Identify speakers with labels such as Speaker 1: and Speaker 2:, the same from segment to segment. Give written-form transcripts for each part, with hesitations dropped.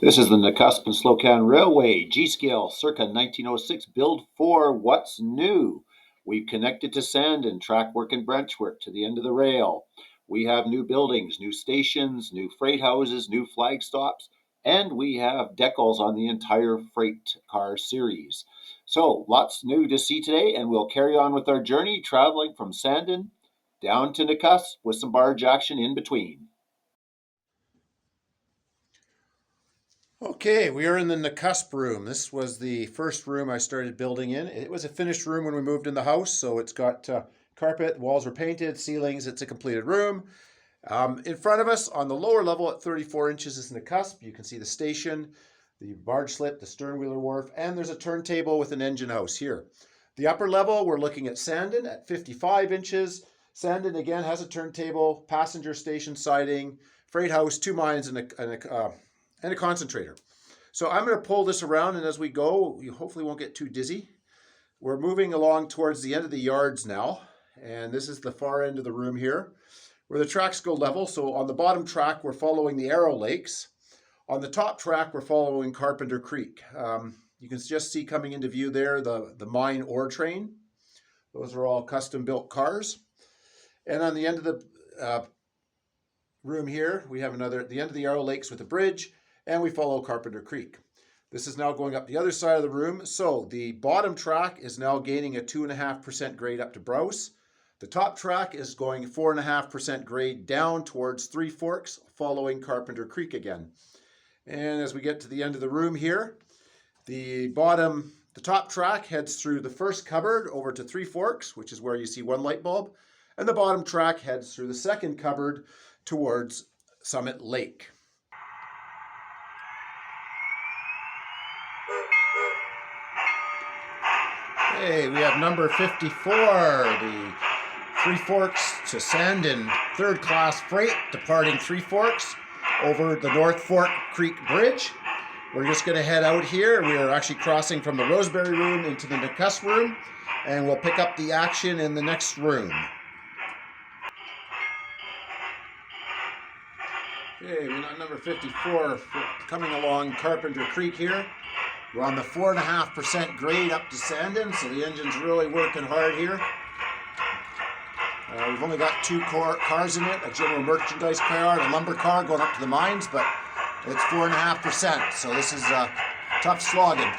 Speaker 1: This is the Nakusp and Slocan Railway, G-scale, circa 1906, build for what's new. We've connected to Sandon, trackwork and benchwork to the end of the rail. We have new buildings, new stations, new freight houses, new flag stops, and we have decals on the entire freight car series. So lots new to see today, and we'll carry on with our journey, traveling from Sandon down to Nakusp with some barge action in between.
Speaker 2: Okay, we are in the Nakusp room. This was the first room I started building in. It was a finished room when we moved in the house, so it's got carpet, walls were painted, ceilings, it's a completed room. In front of us on the lower level at 34 inches is Nakusp. You can see the station, the barge slip, the stern wheeler wharf, and there's a turntable with an engine house here. The upper level, we're looking at Sandon at 55 inches. Sandon again has a turntable, passenger station siding, freight house, two mines, and a concentrator. So I'm going to pull this around, and as we go, you hopefully won't get too dizzy. We're moving along towards the end of the yards now, and this is the far end of the room here, where the tracks go level. So on the bottom track, we're following the Arrow Lakes. On the top track, we're following Carpenter Creek. You can just see coming into view there the mine ore train. Those are all custom-built cars. And on the end of the room here, we have the end of the Arrow Lakes with a bridge, and we follow Carpenter Creek. This is now going up the other side of the room. So the bottom track is now gaining a 2.5% grade up to Browse. The top track is going 4.5% grade down towards Three Forks, following Carpenter Creek again. And as we get to the end of the room here, the top track heads through the first cupboard over to Three Forks, which is where you see one light bulb, and the bottom track heads through the second cupboard towards Summit Lake. Okay, we have number 54, the Three Forks to Sandon third class freight departing Three Forks over the North Fork Creek Bridge. We're just going to head out here. We are actually crossing from the Rosebery room into the Nakusp room, and we'll pick up the action in the next room. Okay, we got number 54 coming along Carpenter Creek here. We're on the 4.5% grade up to Sandon, so the engine's really working hard here. We've only got two cars in it, a general merchandise car and a lumber car going up to the mines, but it's 4.5%, so this is tough slogging.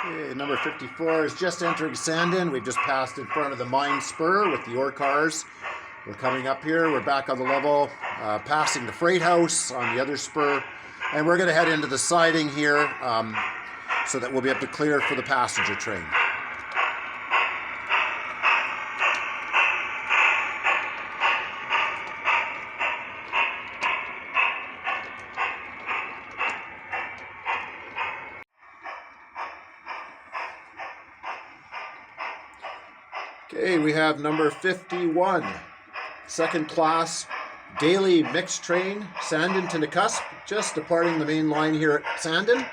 Speaker 2: Okay, number 54 is just entering Sandon. We've just passed in front of the mine spur with the ore cars. We're coming up here, we're back on the level, passing the freight house on the other spur, and we're going to head into the siding here so that we'll be able to clear for the passenger train. Okay, we have number 51, second class daily mixed train, Sandon to Nakusp, just departing the main line here at Sandon.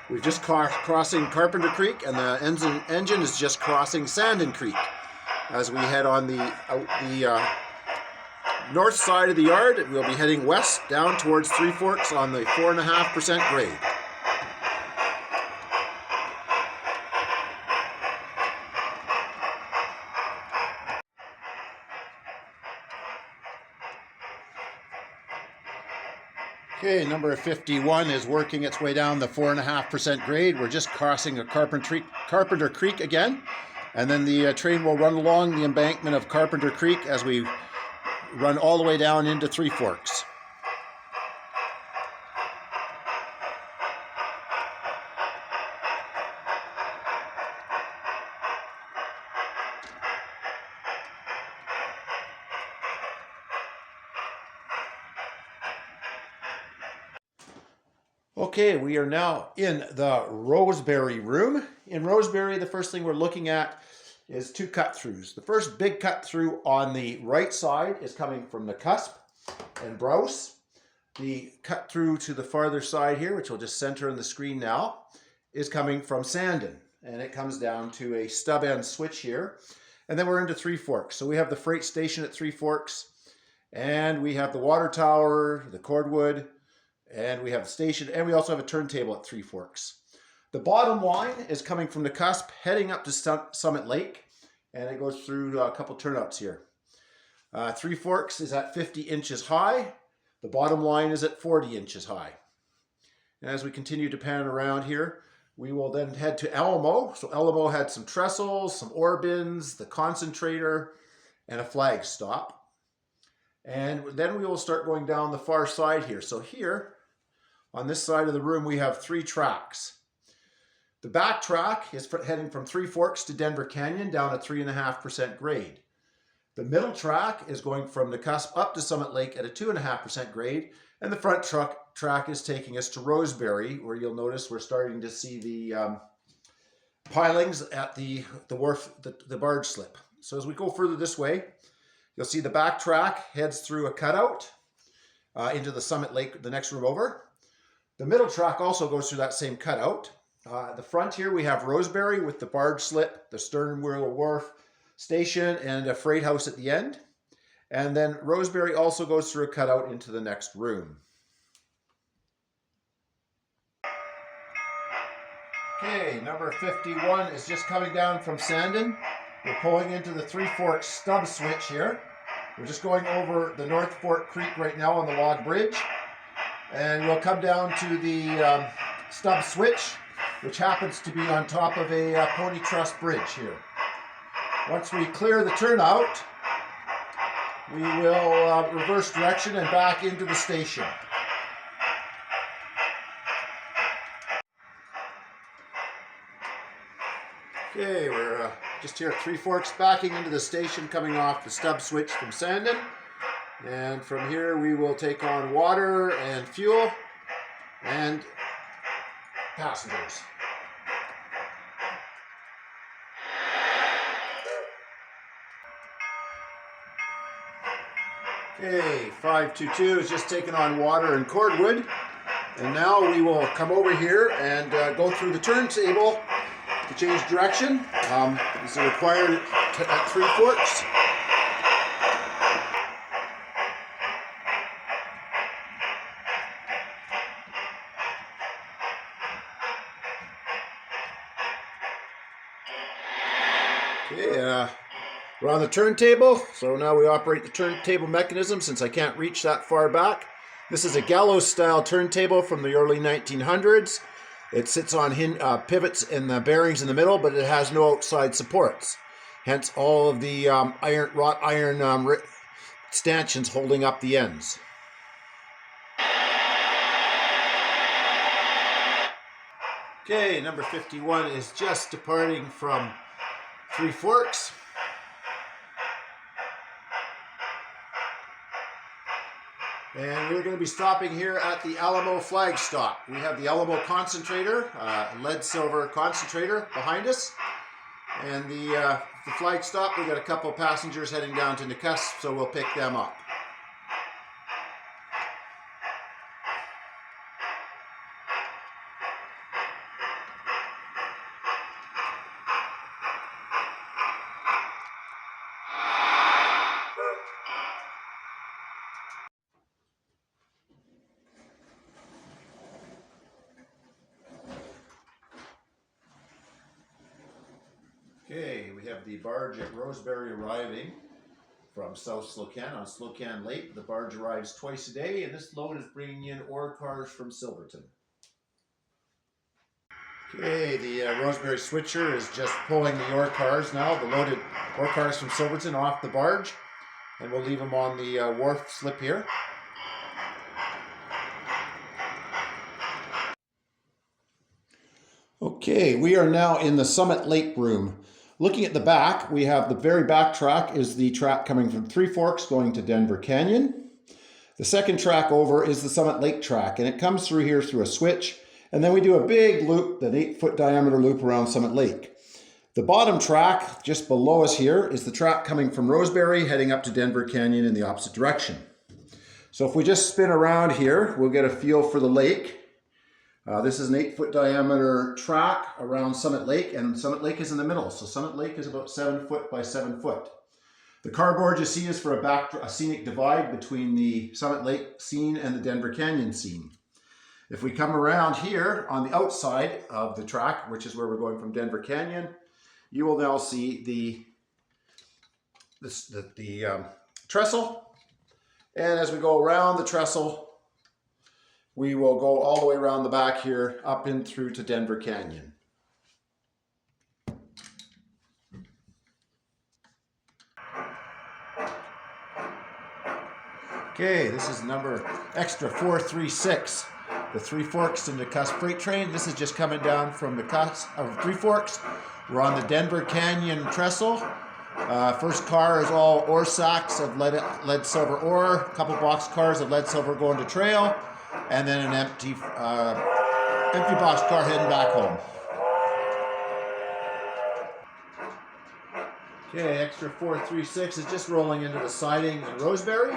Speaker 2: We're just crossing Carpenter Creek, and the engine is just crossing Sandon Creek. As we head on the north side of the yard, we'll be heading west down towards Three Forks on the 4.5% grade. Okay, number 51 is working its way down the 4.5% grade. We're just crossing a Carpenter Creek again, and then the train will run along the embankment of Carpenter Creek as we run all the way down into Three Forks. Okay, we are now in the Rosebery room. In Rosebery, the first thing we're looking at is two cut-throughs. The first big cut-through on the right side is coming from Nakusp and Browse. The cut-through to the farther side here, which will just center on the screen now, is coming from Sandon. And it comes down to a stub-end switch here. And then we're into Three Forks. So we have the freight station at Three Forks, and we have the water tower, the cordwood, and we have the station, and we also have a turntable at Three Forks. The bottom line is coming from Nakusp, heading up to Summit Lake, and it goes through a couple turnouts here. Three Forks is at 50 inches high. The bottom line is at 40 inches high. And as we continue to pan around here, we will then head to Alamo. So Alamo had some trestles, some ore bins, the concentrator, and a flag stop. And then we will start going down the far side here. So here, on this side of the room, we have 3 tracks. The back track is heading from Three Forks to Denver Canyon down a 3.5% grade. The middle track is going from Nakusp up to Summit Lake at a 2.5% grade. And the front track is taking us to Rosebery, where you'll notice we're starting to see the pilings at the wharf, the barge slip. So as we go further this way, you'll see the back track heads through a cutout into the Summit Lake, the next room over. The middle track also goes through that same cutout. The front here we have Rosebery with the barge slip, the stern wheel wharf station, and a freight house at the end. And then Rosebery also goes through a cutout into the next room. Okay, number 51 is just coming down from Sandon. We're pulling into the Three Forks stub switch here. We're just going over the North Fork Creek right now on the log bridge. And we'll come down to the stub switch, which happens to be on top of a pony truss bridge here. Once we clear the turnout, we will reverse direction and back into the station. Okay, we're just here at Three Forks, backing into the station, coming off the stub switch from Sandon. And from here we will take on water and fuel and passengers. Okay, 522 is just taking on water and cordwood. And now we will come over here and go through the turntable to change direction. This is required at Three Forks. Okay, we're on the turntable, so now we operate the turntable mechanism since I can't reach that far back. This is a gallows style turntable from the early 1900s. It sits on pivots and the bearings in the middle, but it has no outside supports. Hence all of the wrought iron stanchions holding up the ends. Okay, number 51 is just departing from Three Forks. And we're going to be stopping here at the Alamo flag stop. We have the Alamo concentrator, lead silver concentrator behind us. And the flag stop, we've got a couple of passengers heading down to Nakusp, so we'll pick them up. Okay, we have the barge at Rosebery arriving from South Slocan on Slocan Lake. The barge arrives twice a day, and this load is bringing in ore cars from Silverton. Okay, the Rosebery switcher is just pulling the ore cars now, the loaded ore cars from Silverton off the barge, and we'll leave them on the wharf slip here. Okay, we are now in the Summit Lake room. Looking at the back, we have the very back track is the track coming from Three Forks going to Denver Canyon. The second track over is the Summit Lake track, and it comes through here through a switch, and then we do a big loop, an 8-foot diameter loop around Summit Lake. The bottom track, just below us here, is the track coming from Rosebery heading up to Denver Canyon in the opposite direction. So if we just spin around here, we'll get a feel for the lake. This is an 8-foot diameter track around Summit Lake, and Summit Lake is in the middle. So Summit Lake is about 7 foot by 7 foot. The cardboard you see is for a scenic divide between the Summit Lake scene and the Denver Canyon scene. If we come around here on the outside of the track, which is where we're going from Denver Canyon, you will now see the trestle. And as we go around the trestle, we will go all the way around the back here, up in through to Denver Canyon. Okay, this is number extra 436, the Three Forks and Nakusp freight train. This is just coming down from Three Forks. We're on the Denver Canyon trestle. First car is all ore sacks of lead silver ore, a couple box cars of lead silver going to trail, and then an empty box car heading back home. Okay, extra 436 is just rolling into the siding in Rosebery.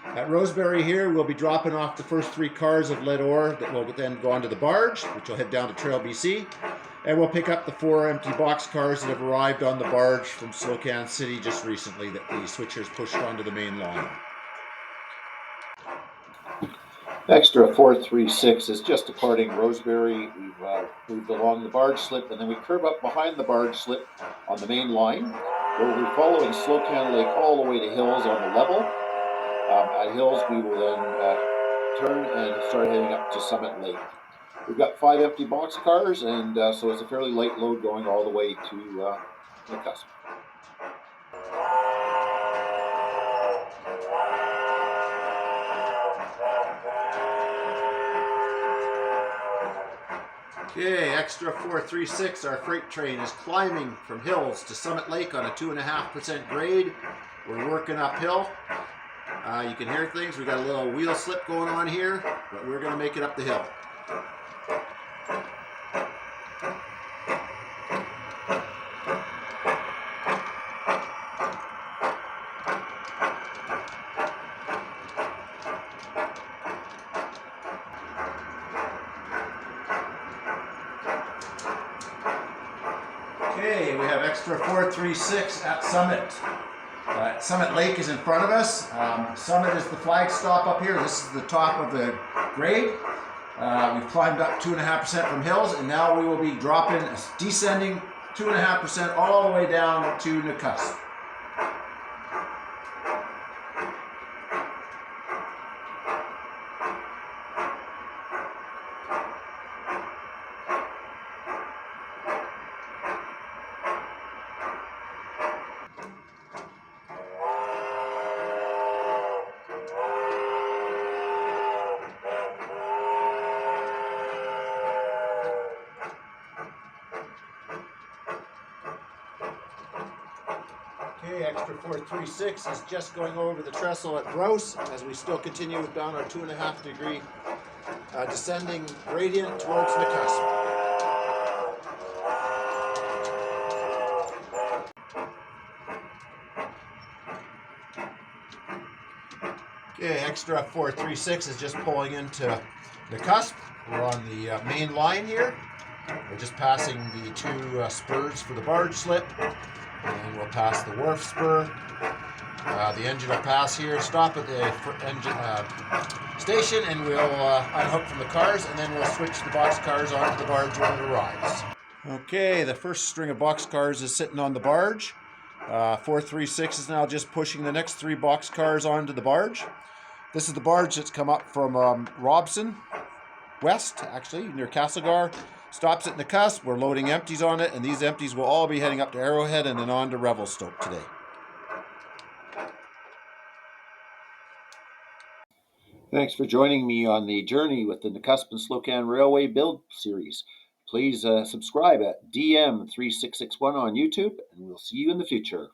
Speaker 2: At Rosebery here, we'll be dropping off the first 3 cars of lead ore that will then go onto the barge, which will head down to Trail BC. And we'll pick up the 4 empty box cars that have arrived on the barge from Slocan City just recently that the switchers pushed onto the main line.
Speaker 1: Extra 436 is just departing Rosebery. We've moved along the barge slip, and then we curve up behind the barge slip on the main line. We'll be following Slocan Lake all the way to Hills on the level. At Hills, we will then turn and start heading up to Summit Lake. We've got 5 empty box cars, and so it's a fairly light load going all the way to Nakusp.
Speaker 2: Okay, extra 436, our freight train is climbing from Hills to Summit Lake on a 2.5% grade. We're working uphill. You can hear things. We got a little wheel slip going on here, but we're going to make it up the hill. Okay, we have extra 436 at Summit. Summit Lake is in front of us. Summit is the flag stop up here. This is the top of the grade. We've climbed up 2.5% from Hills, and now we will be descending 2.5% all the way down to Nakusp. Okay, extra 436 is just going over the trestle at Gross as we still continue down our 2.5 degree descending gradient towards Nakusp. Okay, extra 436 is just pulling into Nakusp. We're on the main line here. We're just passing the 2 spurs for the barge slip. And we'll pass the wharf spur. The engine will pass here, stop at the engine station, and we'll unhook from the cars, and then we'll switch the box cars onto the barge when it arrives. Okay, the first string of box cars is sitting on the barge. 436 is now just pushing the next 3 box cars onto the barge. This is the barge that's come up from Robson West, actually, near Castlegar. Stops at Nakusp. We're loading empties on it, and these empties will all be heading up to Arrowhead and then on to Revelstoke today.
Speaker 1: Thanks for joining me on the journey with the Nakusp and Slocan Railway Build Series. Please subscribe at DM3661 on YouTube, and we'll see you in the future.